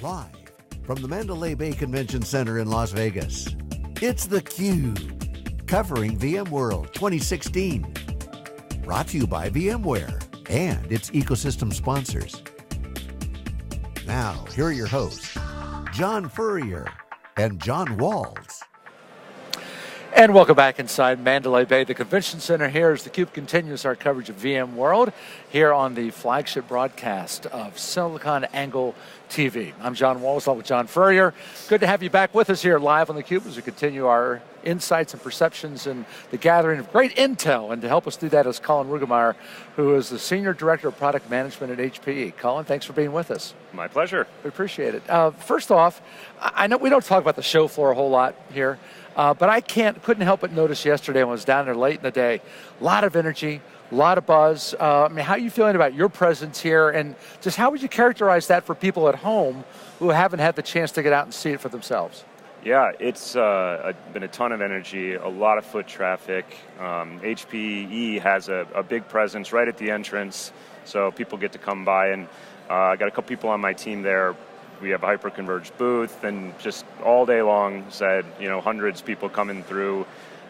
Live from the Mandalay Bay Convention Center in Las Vegas, it's theCUBE, covering VMworld 2016. Brought to you by VMware and its ecosystem sponsors. Now, here are your hosts, John Furrier and John Walls. And welcome back inside Mandalay Bay, the convention center here as theCUBE continues our coverage of VMworld here on the flagship broadcast of SiliconANGLE TV. I'm John Walls, along with John Furrier. Good to have you back with us here live on theCUBE as we continue our insights and perceptions and the gathering of great intel. And to help us do that is Cullen Ruegemer, who is the Senior Director of Product Management at HPE. Cullen, thanks for being with us. My pleasure. We appreciate it. First off, I know we don't talk about the show floor a whole lot here, but I couldn't help but notice yesterday when I was down there late in the day, a lot of energy, a lot of buzz. How are you feeling about your presence here, and just how would you characterize that for people at home who haven't had the chance to get out and see it for themselves? Yeah, it's been a ton of energy, a lot of foot traffic. HPE has a big presence right at the entrance, so people get to come by, and I got a couple people on my team there. We have a hyper-converged booth, and just all day long said, hundreds of people coming through.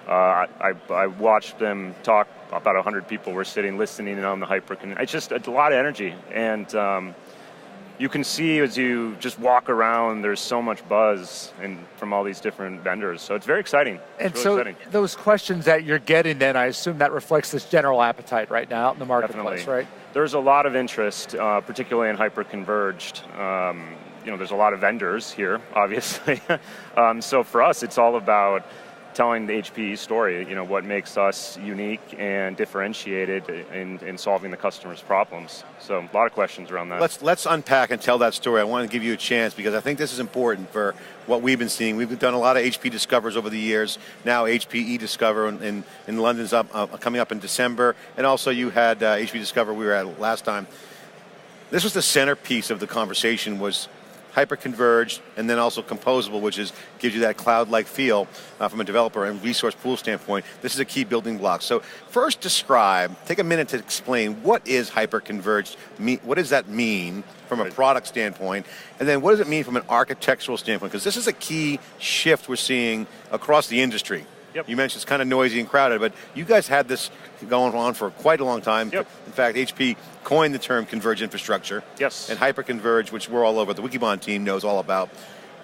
I watched them talk. About 100 people were sitting, listening in on the hyper-converged. It's just a lot of energy, and you can see as you just walk around, there's so much buzz from all these different vendors. So it's very exciting. And so those questions that you're getting then, I assume that reflects this general appetite right now out in the marketplace, Definitely. Right? There's a lot of interest, particularly in hyper-converged. There's a lot of vendors here, obviously. So for us, it's all about telling the HPE story, what makes us unique and differentiated in solving the customer's problems. So a lot of questions around that. Let's unpack and tell that story. I want to give you a chance because I think this is important for what we've been seeing. We've done a lot of HP Discovers over the years. Now HPE Discover in London's coming up in December, and also you had HP Discover we were at last time. This was the centerpiece of the conversation, was hyper-converged, and then also composable, which gives you that cloud-like feel from a developer and resource pool standpoint. This is a key building block. So first take a minute to explain what is hyper-converged, what does that mean from a product standpoint, and then what does it mean from an architectural standpoint, because this is a key shift we're seeing across the industry. Yep. You mentioned it's kind of noisy and crowded, but you guys had this going on for quite a long time. Yep. In fact, HP coined the term converged infrastructure. Yes. And hyper-converged, which we're all over, the Wikibon team knows all about.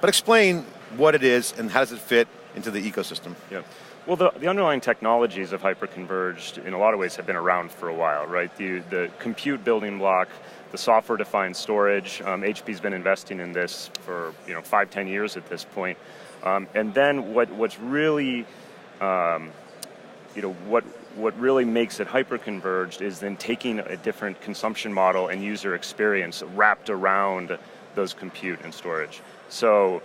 But explain what it is and how does it fit into the ecosystem. Yeah. Well, the underlying technologies of hyper-converged in a lot of ways have been around for a while, right? The compute building block, the software-defined storage, HP's been investing in this for 5-10 years at this point. And then what's really what really makes it hyper-converged is then taking a different consumption model and user experience wrapped around those compute and storage. So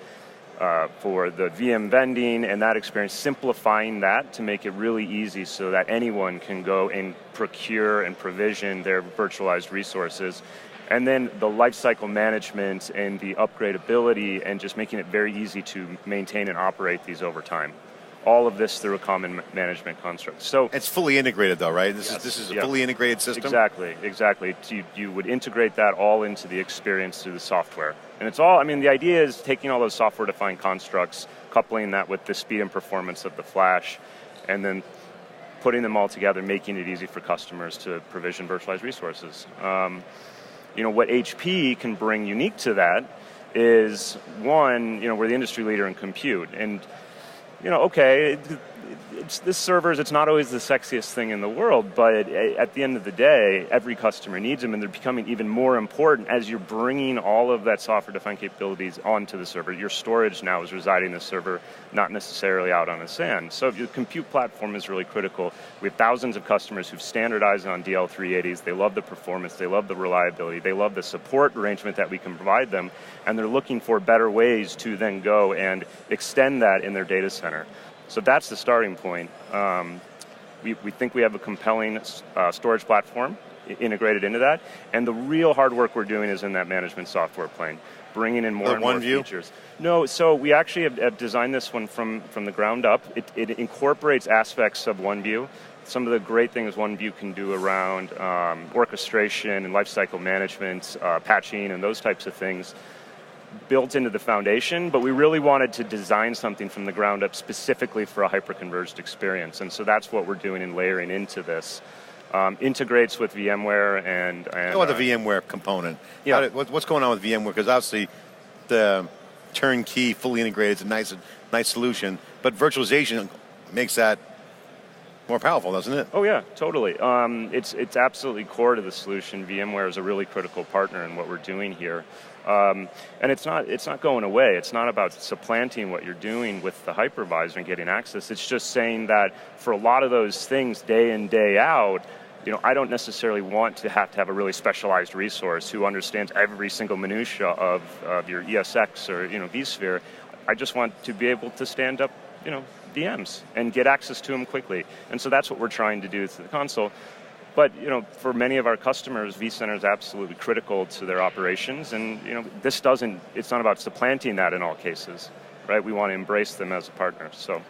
for the VM vending and that experience, simplifying that to make it really easy so that anyone can go and procure and provision their virtualized resources. And then the lifecycle management and the upgradability and just making it very easy to maintain and operate these over time. All of this through a common management construct. So it's fully integrated though, right? This is a fully integrated system? Exactly. You would integrate that all into the experience through the software. And it's all, the idea is taking all those software-defined constructs, coupling that with the speed and performance of the flash, and then putting them all together, making it easy for customers to provision virtualized resources. What HP can bring unique to that is, one, we're the industry leader in compute. And this servers, it's not always the sexiest thing in the world, but at the end of the day, every customer needs them, and they're becoming even more important as you're bringing all of that software-defined capabilities onto the server. Your storage now is residing in the server, not necessarily out on the SAN. So your compute platform is really critical. We have thousands of customers who've standardized on DL380s. They love the performance, they love the reliability, they love the support arrangement that we can provide them, and they're looking for better ways to then go and extend that in their data center. So that's the starting point. We think we have a compelling storage platform integrated into that, and the real hard work we're doing is in that management software plane, bringing in more and more features. No, so we actually have designed this one from the ground up. It incorporates aspects of OneView. Some of the great things OneView can do around orchestration and lifecycle management, patching, and those types of things. built into the foundation, but we really wanted to design something from the ground up specifically for a hyper-converged experience. And so that's what we're doing and layering into this. Integrates with VMware and what about the VMware component? Yeah. What's going on with VMware? Because obviously the turnkey, fully integrated is a nice solution, but virtualization makes that more powerful, doesn't it? Oh yeah, totally. It's absolutely core to the solution. VMware is a really critical partner in what we're doing here. And it's not going away. It's not about supplanting what you're doing with the hypervisor and getting access. It's just saying that for a lot of those things, day in, day out, I don't necessarily want to have a really specialized resource who understands every single minutia of your ESX or vSphere. I just want to be able to stand up, VMs and get access to them quickly. And so that's what we're trying to do through the console. But for many of our customers, vCenter is absolutely critical to their operations, and it's not about supplanting that in all cases, right? We want to embrace them as a partner. So.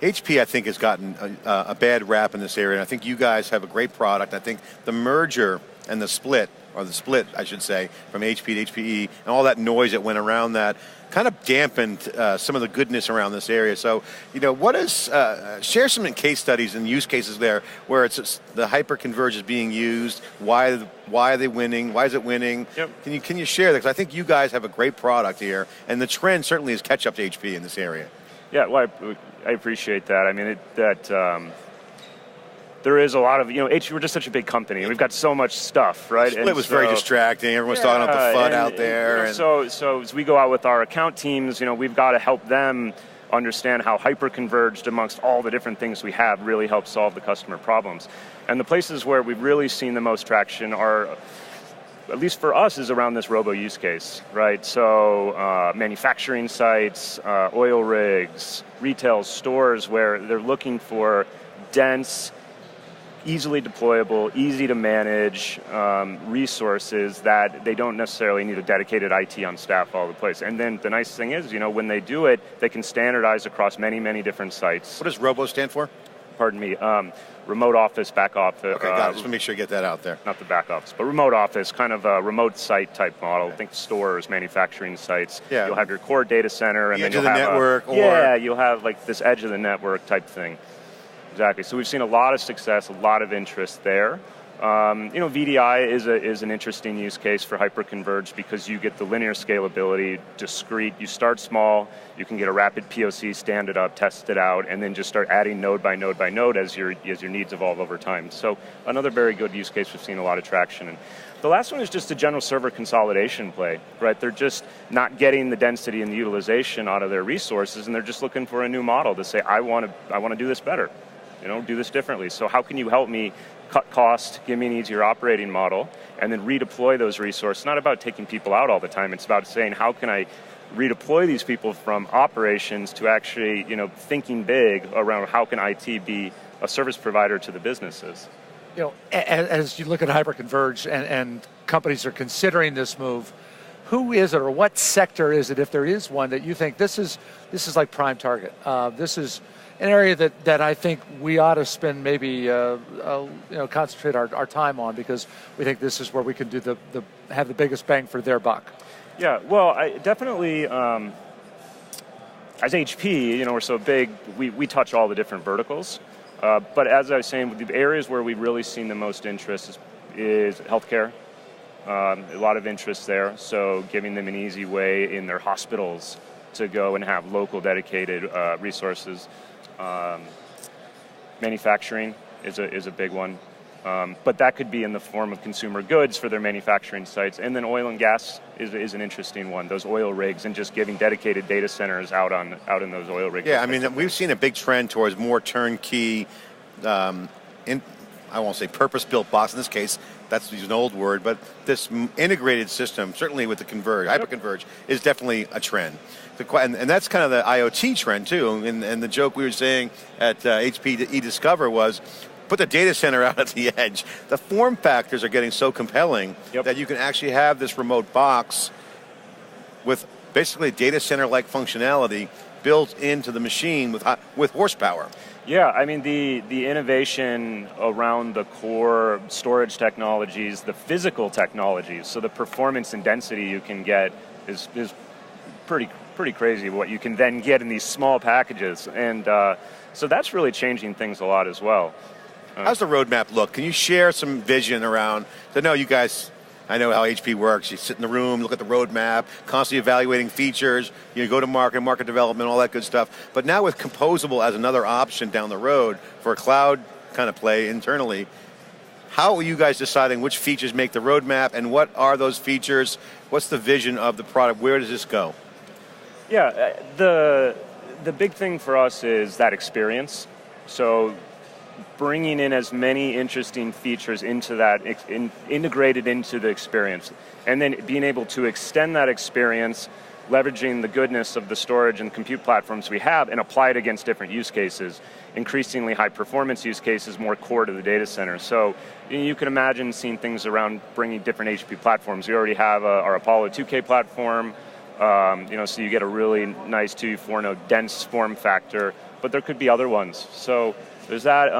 HP, I think, has gotten a bad rap in this area, and I think you guys have a great product. I think the merger and the split, I should say, from HP to HPE, and all that noise that went around that, kind of dampened some of the goodness around this area. So, what is, share some case studies and use cases there where it's the hyper-converge is being used, why are they winning, why is it winning? Yep. Can you share that? Because I think you guys have a great product here, and the trend certainly is catch up to HP in this area. Yeah, well, I appreciate that. I mean, there is a lot of, we're just such a big company. We've got so much stuff, right? Split was very distracting. Everyone's talking about the FUD out there. So as we go out with our account teams, we've got to help them understand how hyper-converged amongst all the different things we have really helps solve the customer problems. And the places where we've really seen the most traction are, at least for us, is around this robo use case, right? So manufacturing sites, oil rigs, retail stores where they're looking for dense, easily deployable, easy to manage resources that they don't necessarily need a dedicated IT on staff all the place. And then the nice thing is, when they do it, they can standardize across many, many different sites. What does robo stand for? Pardon me. Remote office, back office. Okay, got it. Just to make sure you get that out there. Not the back office, but remote office, kind of a remote site type model. Okay. Think stores, manufacturing sites. Yeah. You'll have your core data center, and then you'll have network. you'll have like this edge of the network type thing. Exactly. So we've seen a lot of success, a lot of interest there. VDI is an interesting use case for hyperconverged because you get the linear scalability, discrete. You start small, you can get a rapid POC, stand it up, test it out, and then just start adding node by node by node as your needs evolve over time. So another very good use case we've seen a lot of traction in. The last one is just a general server consolidation play, right? They're just not getting the density and the utilization out of their resources, and they're just looking for a new model to say, I want to do this better, do this differently. So how can you help me cut cost, give me an easier operating model, and then redeploy those resources? It's not about taking people out all the time. It's about saying, how can I redeploy these people from operations to actually, thinking big around how can IT be a service provider to the businesses? As you look at hyperconverged and companies are considering this move, who is it, or what sector is it, if there is one, that you think this is like prime target? This is an area that I think we ought to spend maybe concentrate our time on, because we think this is where we can do have the biggest bang for their buck. Yeah, well, I definitely, as HP, we're so big, we touch all the different verticals. But as I was saying, the areas where we've really seen the most interest is healthcare. A lot of interest there, so giving them an easy way in their hospitals to go and have local dedicated resources. Manufacturing is a big one, but that could be in the form of consumer goods for their manufacturing sites. And then oil and gas is an interesting one. Those oil rigs, and just giving dedicated data centers out in those oil rigs. Yeah, I mean, we've seen a big trend towards more turnkey, I won't say purpose-built box in this case. That's an old word, but this integrated system, certainly with the hyperconverge, is definitely a trend. And that's kind of the IoT trend too. And the joke we were saying at HPE Discover was, put the data center out at the edge. The form factors are getting so compelling that you can actually have this remote box with basically data center-like functionality built into the machine with horsepower. Yeah, I mean, the innovation around the core storage technologies, the physical technologies, so the performance and density you can get is pretty crazy what you can then get in these small packages. And so that's really changing things a lot as well. How's the roadmap look? Can you share some vision around? I know you guys, I know how HP works. You sit in the room, look at the roadmap, constantly evaluating features, you go to market development, all that good stuff. But now with composable as another option down the road for a cloud kind of play internally, how are you guys deciding which features make the roadmap, and what are those features? What's the vision of the product? Where does this go? Yeah, the big thing for us is that experience. So bringing in as many interesting features into that, integrated into the experience, and then being able to extend that experience, leveraging the goodness of the storage and compute platforms we have, and apply it against different use cases, increasingly high performance use cases, more core to the data center. So you can imagine seeing things around bringing different HP platforms. We already have our Apollo 2K platform, so you get a really nice 2U4 node dense form factor, but there could be other ones. So there's that,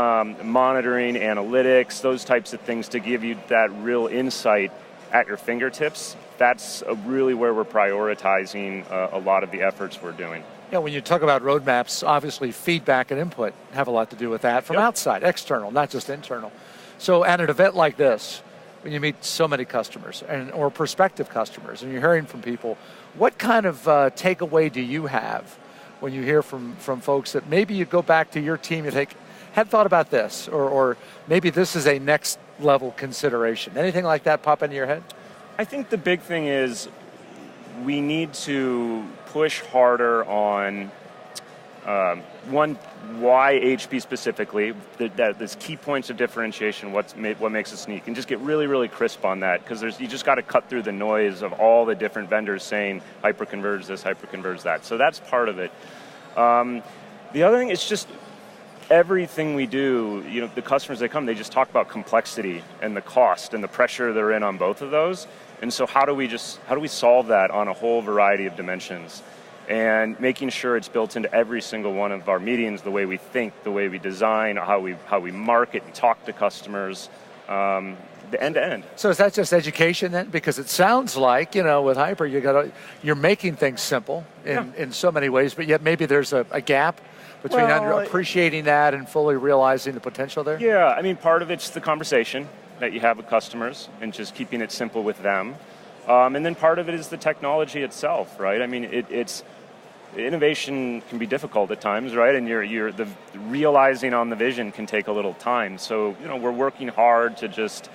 monitoring, analytics, those types of things to give you that real insight at your fingertips. That's really where we're prioritizing a lot of the efforts we're doing. Yeah, when you talk about roadmaps, obviously feedback and input have a lot to do with that from outside, external, not just internal. So at an event like this, when you meet so many customers or prospective customers, and you're hearing from people, what kind of takeaway do you have when you hear from folks that maybe you go back to your team, you think, had thought about this, or maybe this is a next level consideration? Anything like that pop into your head? I think the big thing is we need to push harder on one, why HP specifically, there's key points of differentiation, what makes us unique, and just get really, really crisp on that, because you just got to cut through the noise of all the different vendors saying hyperconverge this, hyperconverge that. So that's part of it. The other thing is just everything we do, the customers that come, they just talk about complexity and the cost and the pressure they're in on both of those. And so how do we solve that on a whole variety of dimensions? And making sure it's built into every single one of our meetings, the way we think, the way we design, how we market and talk to customers, the end to end. So is that just education then? Because it sounds like, with Hyper, you're making things simple in so many ways, but yet maybe there's a gap between appreciating that and fully realizing the potential there? Yeah, I mean, part of it's the conversation that you have with customers and just keeping it simple with them. And then part of it is the technology itself, right? I mean, innovation can be difficult at times, right? And the realizing on the vision can take a little time. So, we're working hard to just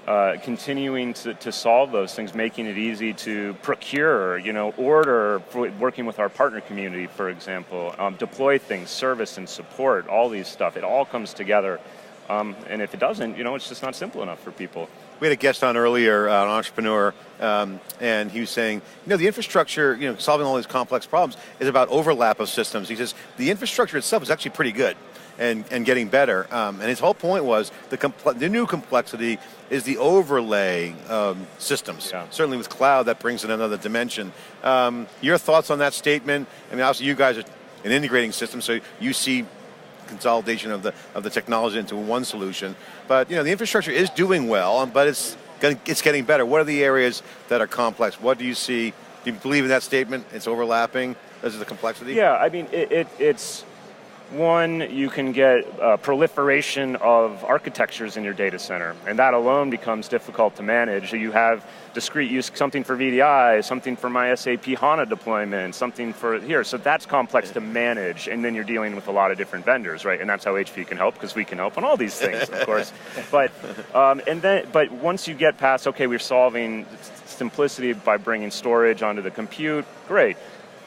continuing to solve those things, making it easy to procure, order, working with our partner community, for example, deploy things, service and support, all these stuff. It all comes together. And if it doesn't, it's just not simple enough for people. We had a guest on earlier, an entrepreneur, and he was saying, the infrastructure, solving all these complex problems is about overlap of systems. He says the infrastructure itself is actually pretty good and getting better. And his whole point was the new complexity is the overlay systems. Yeah. Certainly with cloud, that brings in another dimension. Your thoughts on that statement? I mean, obviously you guys are an integrating system, so you see consolidation of the technology into one solution. But the infrastructure is doing well, but it's getting better. What are the areas that are complex? What do you see? Do you believe in that statement? It's overlapping because of the complexity? Yeah, I mean, it's one, you can get proliferation of architectures in your data center, and that alone becomes difficult to manage. You have discrete use, something for VDI, something for my SAP HANA deployment, something for here. So that's complex to manage, and then you're dealing with a lot of different vendors, right? And that's how HP can help, because we can help on all these things, of course. But once you get past, okay, we're solving simplicity by bringing storage onto the compute, great.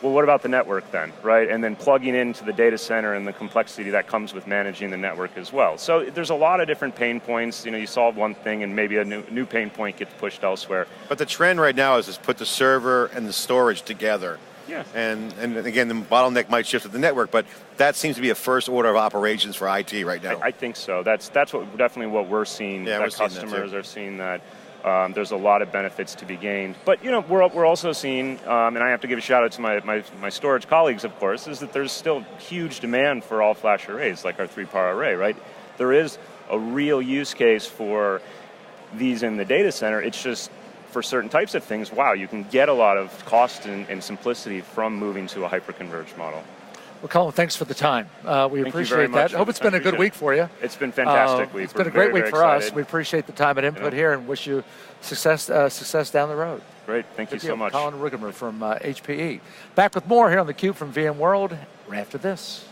Well, what about the network then, right? And then plugging into the data center and the complexity that comes with managing the network as well. So there's a lot of different pain points. You solve one thing and maybe a new pain point gets pushed elsewhere. But the trend right now is put the server and the storage together. Yeah. And again, the bottleneck might shift to the network, but that seems to be a first order of operations for IT right now. I think so. That's definitely what we're seeing. Yeah, that customers are seeing that. There's a lot of benefits to be gained. But, we're also seeing, and I have to give a shout out to my storage colleagues, of course, is that there's still huge demand for all-flash arrays, like our 3-power array, right? There is a real use case for these in the data center. It's just for certain types of things, wow, you can get a lot of cost and simplicity from moving to a hyper-converged model. Well, Cullen, thanks for the time. We appreciate that. Hope it's been a good week for you. It's been a fantastic week. It's been a great week for us. We appreciate the time and input here and wish you success down the road. Great. Thank you so much. Cullen Ruegemer from HPE. Back with more here on theCUBE from VMworld right after this.